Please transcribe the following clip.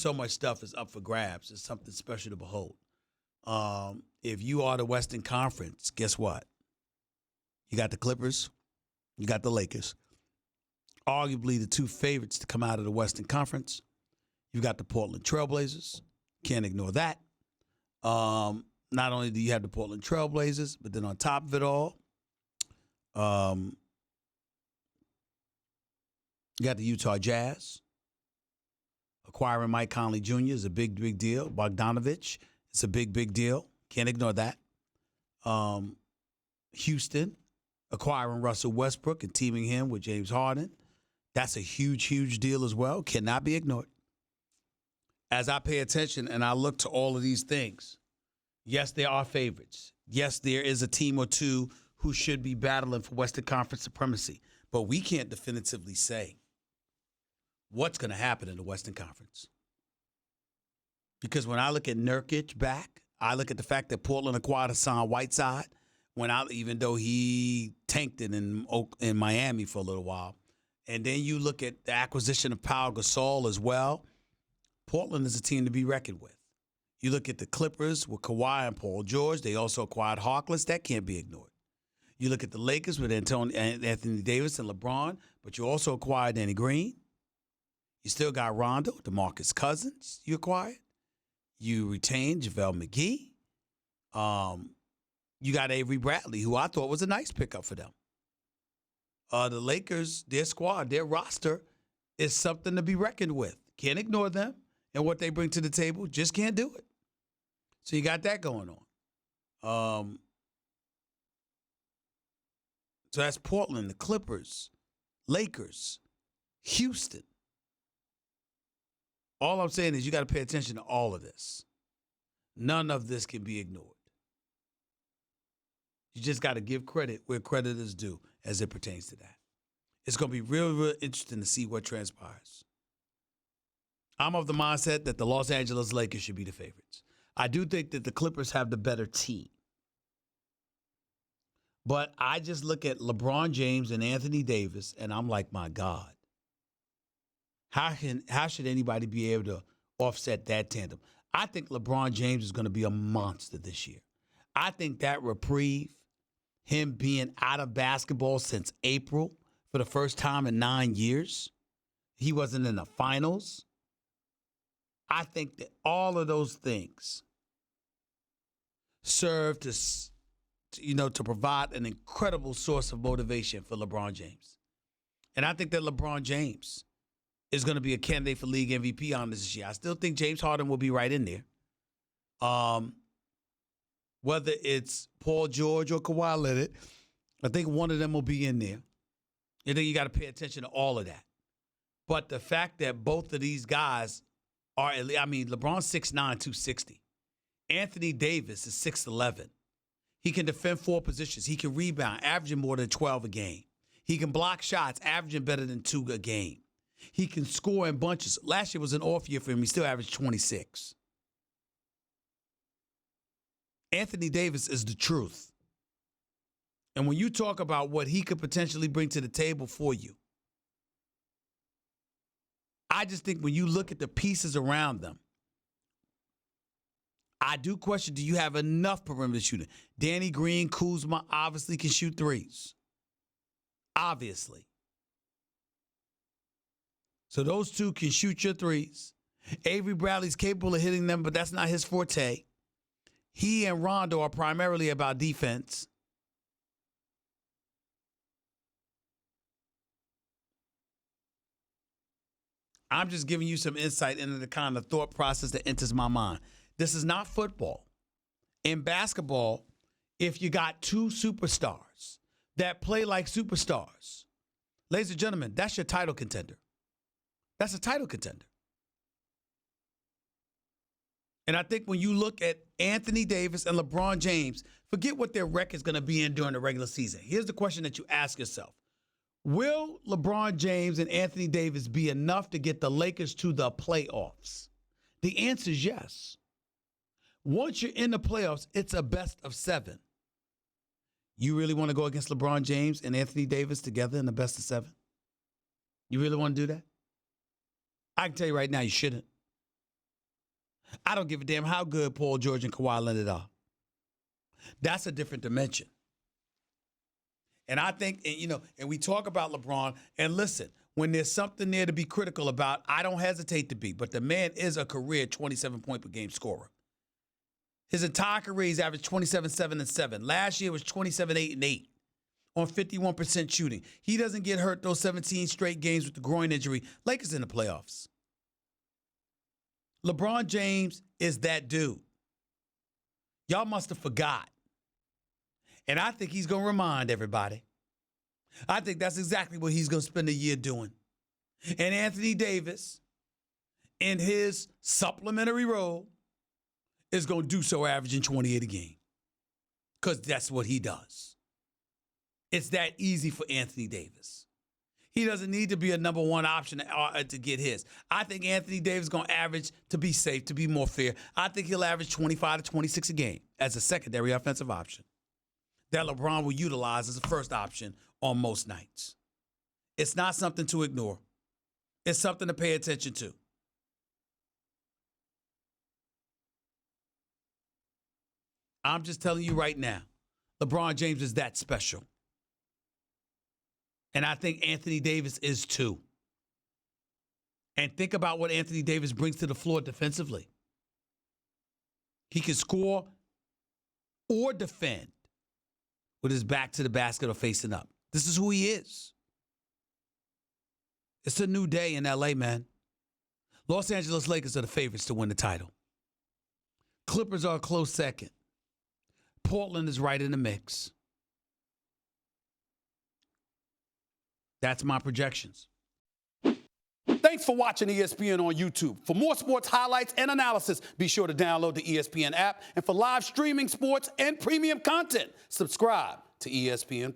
so much stuff is up for grabs. It's something special to behold. If you are the Western Conference, guess what? You got the Clippers, you got the Lakers. Arguably the two favorites to come out of the Western Conference. You've got the Portland Trailblazers. Can't ignore that. Not only do you have the Portland Trailblazers, but then on top of it all, you got the Utah Jazz. Acquiring Mike Conley Jr. is a big, big deal. Bogdanovich, it's a big, big deal. Can't ignore that. Houston, acquiring Russell Westbrook and teaming him with James Harden. That's a huge, huge deal as well. Cannot be ignored. As I pay attention and I look to all of these things, yes, there are favorites. Yes, there is a team or two who should be battling for Western Conference supremacy. But we can't definitively say what's going to happen in the Western Conference. Because when I look at Nurkic back, I look at the fact that Portland acquired Hassan Whiteside, even though he tanked it in Miami for a little while. And then you look at the acquisition of Pau Gasol as well. Portland is a team to be reckoned with. You look at the Clippers with Kawhi and Paul George. They also acquired Harkless. That can't be ignored. You look at the Lakers with Anthony Davis and LeBron, but you also acquired Danny Green. You still got Rondo, DeMarcus Cousins you acquired. You retained JaVale McGee. You got Avery Bradley, who I thought was a nice pickup for them. The Lakers, their squad, their roster is something to be reckoned with. Can't ignore them and what they bring to the table. Just can't do it. So you got that going on. So that's Portland, the Clippers, Lakers, Houston. All I'm saying is you got to pay attention to all of this. None of this can be ignored. You just got to give credit where credit is due as it pertains to that. It's going to be real, real interesting to see what transpires. I'm of the mindset that the Los Angeles Lakers should be the favorites. I do think that the Clippers have the better team. But I just look at LeBron James and Anthony Davis, and I'm like, my God. How should anybody be able to offset that tandem? I think LeBron James is going to be a monster this year. I think that reprieve, him being out of basketball since April for the first time in 9 years, he wasn't in the finals. I think that all of those things serve to provide an incredible source of motivation for LeBron James. And I think that LeBron James is going to be a candidate for league MVP honors this year. I still think James Harden will be right in there. Whether it's Paul George or Kawhi Leonard, I think one of them will be in there. I think you got to pay attention to all of that. But the fact that both of these guys are, LeBron's 6'9", 260. Anthony Davis is 6'11". He can defend four positions. He can rebound, averaging more than 12 a game. He can block shots, averaging better than 2 a game. He can score in bunches. Last year was an off year for him. He still averaged 26. Anthony Davis is the truth. And when you talk about what he could potentially bring to the table for you, I just think when you look at the pieces around them, I do question, do you have enough perimeter shooting? Danny Green, Kuzma obviously can shoot threes. Obviously. So those two can shoot your threes. Avery Bradley's capable of hitting them, but that's not his forte. He and Rondo are primarily about defense. I'm just giving you some insight into the kind of thought process that enters my mind. This is not football. In basketball, if you got two superstars that play like superstars, ladies and gentlemen, that's your title contender. That's a title contender. And I think when you look at Anthony Davis and LeBron James, forget what their record's going to be in during the regular season. Here's the question that you ask yourself. Will LeBron James and Anthony Davis be enough to get the Lakers to the playoffs? The answer is yes. Once you're in the playoffs, it's a best of 7. You really want to go against LeBron James and Anthony Davis together in the best of 7? You really want to do that? I can tell you right now, you shouldn't. I don't give a damn how good Paul George and Kawhi Leonard are. That's a different dimension. And I think, and we talk about LeBron, and listen, when there's something there to be critical about, I don't hesitate to be. But the man is a career 27-point-per-game scorer. His entire career, he's averaged 27, 7, and 7. Last year was 27, 8, and 8 on 51% shooting. He doesn't get hurt those 17 straight games with the groin injury. Lakers in the playoffs. LeBron James is that dude. Y'all must have forgot. And I think he's going to remind everybody. I think that's exactly what he's going to spend the year doing. And Anthony Davis, in his supplementary role, is going to do so averaging 28 a game. Because that's what he does. It's that easy for Anthony Davis. He doesn't need to be a number one option to get his. I think Anthony Davis is going to average, to be safe, to be more fair, I think he'll average 25 to 26 a game as a secondary offensive option that LeBron will utilize as a first option on most nights. It's not something to ignore. It's something to pay attention to. I'm just telling you right now, LeBron James is that special. And I think Anthony Davis is too. And think about what Anthony Davis brings to the floor defensively. He can score or defend with his back to the basket or facing up. This is who he is. It's a new day in L.A., man. Los Angeles Lakers are the favorites to win the title. Clippers are a close second. Portland is right in the mix. That's my projections. Thanks for watching ESPN on YouTube. For more sports highlights and analysis, be sure to download the ESPN app. And for live streaming sports and premium content, subscribe to ESPN+.